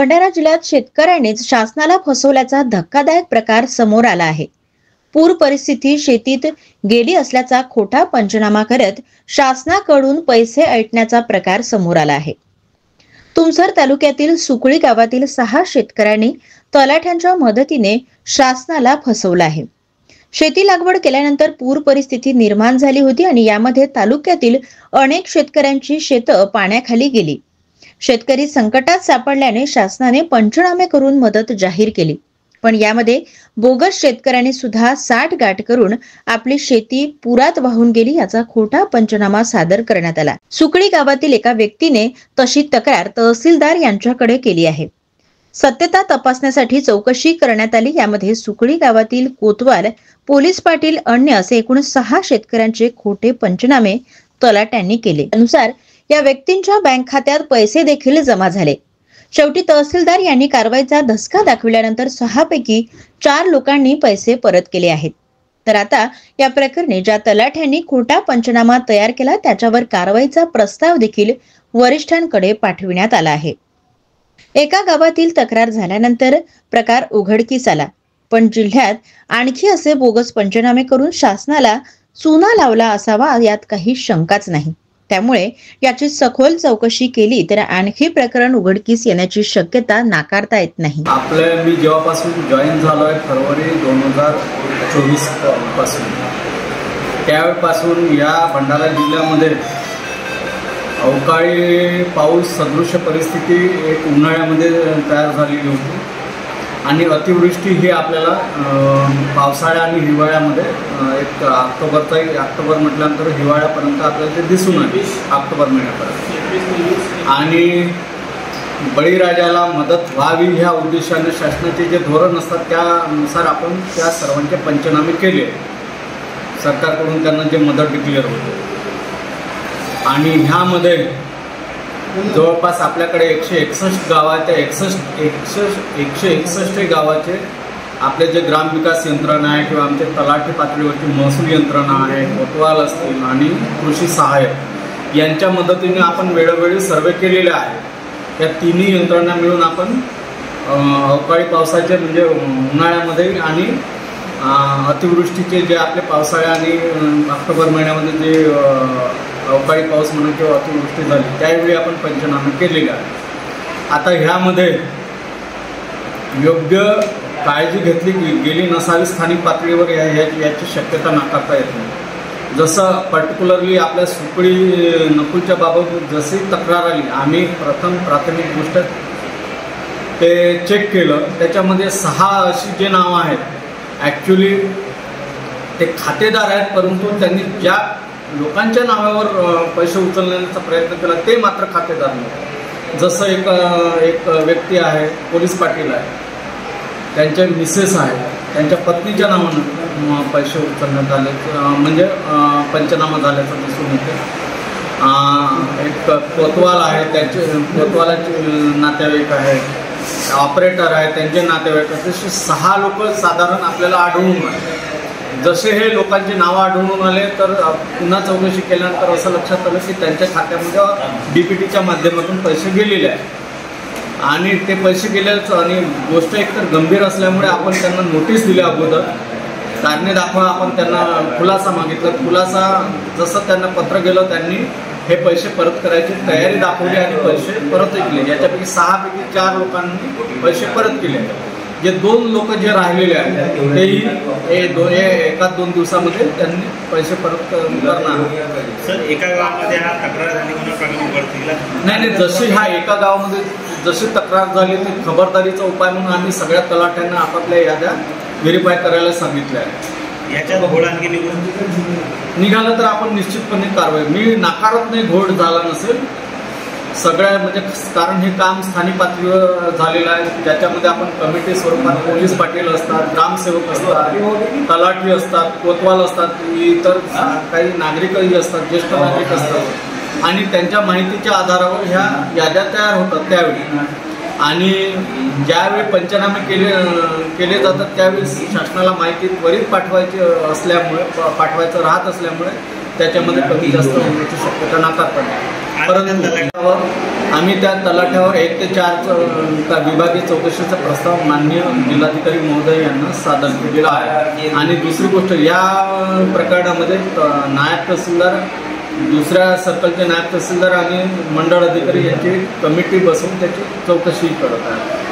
भंडारा जिल्ह्यात शेतकऱ्यांनीच शासनाला फसवल्याचा धक्कादायक प्रकार समोर आला आहे। पूर परिस्थिती शेतीत गेली असल्याचा खोटा पंचनामा करत शासनाकडून पैसे ऐटण्याचा प्रकार समोर आला आहे। तुमसर तालुक्यातील सुकळी गावातील 6 शेतकऱ्यांनी तलाठ्यांच्या मदतीने शासनाला फसवलं आहे। शेती लागवड केल्यानंतर पूर परिस्थिती निर्माण झाली होती आणि यामध्ये तालुक्यातील अनेक शेतकऱ्यांची शेतं पाण्याखाली गेली। शेतकरी संकटात सापडल्याने शासनाने पंचनामे करून मदत जाहीर केली, पण यामध्ये बोगस शेतकऱ्यांनी सुद्धा साठगाठ करून आपली शेती पुरात वाहून गेली याचा खोटा पंचनामा सादर करण्यात आला। सुकळी गावातील एका व्यक्तीने तशी तक्रार तहसीलदार यांच्याकडे केली आहे। सत्यता तपासण्यासाठी चौकशी करण्यात आली। यामध्ये सुकळी गावातील कोतवाल, पोलीस पाटील, अन्य असे एकूण 6 शेतकऱ्यांचे खोटे पंचनामे तलाट्यांनी केले। त्यानुसार या व्यक्तींच्या बँक खात्यात पैसे देखील जमा झाले। शेवटी तहसीलदार यांनी कारवाईचा धसका दाखविल्यानंतर 6 पैकी 4 लोकांनी पैसे परत केले आहेत। तर आता या प्रकरणी ज्या तलाठ्यांनी खोटा पंचनामा तयार केला त्याच्यावर कारवाईचा प्रस्ताव देखील वरिष्ठांकडे पाठविण्यात आला आहे। एका गावातील तक्रार झाल्यानंतर प्रकार उघडकीस आला, पण जिल्ह्यात आणखी असे बोगस पंचनामे करून शासनाला चुना लावला असावा यात काही शंकाच नाही। त्यामुळे याची सखोल चौकशी केली तर आणखी प्रकरण उघडकीस येण्याची शक्यता नाकारता येत नाही। मी जेव्हापासून जॉईन झालोय फेब्रुवारी 2024 पासून, त्यावेळेपासून या भंडारा जिल्ह्यामध्ये अवकाळी पाऊस सदृश परिस्थिती एक उन्हाळ्यामध्ये तयार झालेली होती आणि अतिवृष्टी ही आपल्याला पावसाळ्या आणि हिवाळ्यामध्ये एक ऑक्टोबर म्हटल्यानंतर हिवाळ्यापर्यंत आपल्याला ते दिसून आले, ऑक्टोबर महिन्यापर्यंत। आणि बळीराजाला मदत व्हावी ह्या उद्देशाने शासनाचे जे धोरण असतात त्यानुसार आपण त्या सर्वांचे पंचनामे केले। सरकारकडून त्यांना जे मदत डिक्लेअर होते आणि ह्यामध्ये जवळपास आपल्याकडे 161 गावाच्या 161 गावाचे आपले जे ग्रामविकास यंत्रणा आहे किंवा आमचे तलाठी पातळीवरची महसूल यंत्रणा आहे, कोतवाल असतील आणि कृषी सहाय्यक यांच्या मदतीने आपण वेळोवेळी सर्वे केलेले आहे। या तिन्ही यंत्रणा मिळून आपण अवकाळी पावसाचे म्हणजे उन्हाळ्यामध्ये आणि अतिवृष्टीचे जे आपले पावसाळ्या आणि ऑक्टोबर महिन्यामध्ये जे अवकाळी पाऊस म्हणून किंवा अतिवृष्टी झाली त्यावेळी आपण पंचनामे केलेले आहे। आता ह्यामध्ये योग्य काळजी घेतली गेली नसावी स्थानिक पातळीवर याची शक्यता नाकारता येत नाही। जसं पर्टिक्युलरली आपल्या सुकळी नकुलच्या बाबत जशी तक्रार आली, आम्ही प्रथम प्राथमिक गोष्ट ते चेक केलं। त्याच्यामध्ये 6 अशी जे नावं आहेत ॲक्च्युली ते खातेदार आहेत, परंतु त्यांनी ज्या लोकांच्या नावावर पैसे उचलण्याचा प्रयत्न केला ते मात्र खातेदार नाही। जसं एक व्यक्ती आहे, पोलीस पाटील आहे, त्यांच्या मिसेस आहे, त्यांच्या पत्नीच्या नावानं पैसे उचलण्यात आले म्हणजे पंचनामा झाल्याचं दिसून येते। एक कोतवाल आहे, त्याचे कोतवालाचे नातेवाईक आहे, ऑपरेटर आहे, त्यांचे नातेवाईक, तसे 6 लोक साधारण आपल्याला आढळून आले। जसे हे लोकांची नावं आढळून आले तर पुन्हा चौकशी केल्यानंतर असं लक्षात आलं की त्यांच्या खात्यामध्ये डीपीटीच्या माध्यमातून पैसे गेलेले आहेत आणि ते पैसे गेल्याचं आणि गोष्ट एकतर गंभीर असल्यामुळे आपण त्यांना नोटीस दिली अगोदर, कारणे दाखवा आपण त्यांना खुलासा मागितला। खुलासा जसं त्यांना पत्र गेलं त्यांनी हे पैसे परत करायची तयारी दाखवली आणि पैसे परत केले। याच्यापैकी 6 पैकी 4 लोकांनी पैसे परत केले। जे 2 लोक जे राहिलेले आहेत तेही एका 2 दिवसामध्ये त्यांनी पैसे परत करणार। सर, एका गावामध्ये हा तक्रार झाली म्हणून प्रकरण उघडकीला नाही, जशी ह्या एका गावामध्ये जशी तक्रार झाली ती खबरदारीचा उपाय म्हणून आम्ही सगळ्या तलाठ्यांना आपापल्या याद्या व्हेरीफाय करायला सांगितल्या आहे। याच्यात घोड आणखी निघालं तर आपण निश्चितपणे कारवाई, मी नाकारत नाही घोड झाला नसेल सगळ्या म्हणजे कारण हे काम स्थानिक पातळीवर झालेलं आहे, ज्याच्यामध्ये आपण कमिटी स्वरूपात पोलीस पाटील असतात, ग्रामसेवक असतात, तलाठी असतात, कोतवाल असतात, इतर काही नागरिकही असतात, ज्येष्ठ नागरिक असतात आणि त्यांच्या माहितीच्या आधारावर ह्या याद्या तयार होतात त्यावेळी। आणि ज्यावेळी पंचनामे केले जातात त्यावेळी शासनाला माहिती त्वरित पाठवायचं राहत असल्यामुळे त्याच्यामध्ये कमी जास्त होण्याची शक्यता नाकारता येते। परंतु आम्ही त्या तलाठ्यावर 1 ते 4 विभागीय चौकशीचा प्रस्ताव माननीय जिल्हाधिकारी महोदय यांना सादर केलेला आहे. आणि दुसरी गोष्ट, या प्रकरणामध्ये नायब तहसीलदार, दुसऱ्या सर्कलचे नायब तहसीलदार आणि मंडळ अधिकारी यांची कमिटी बसवून त्याची चौकशी करत आहे.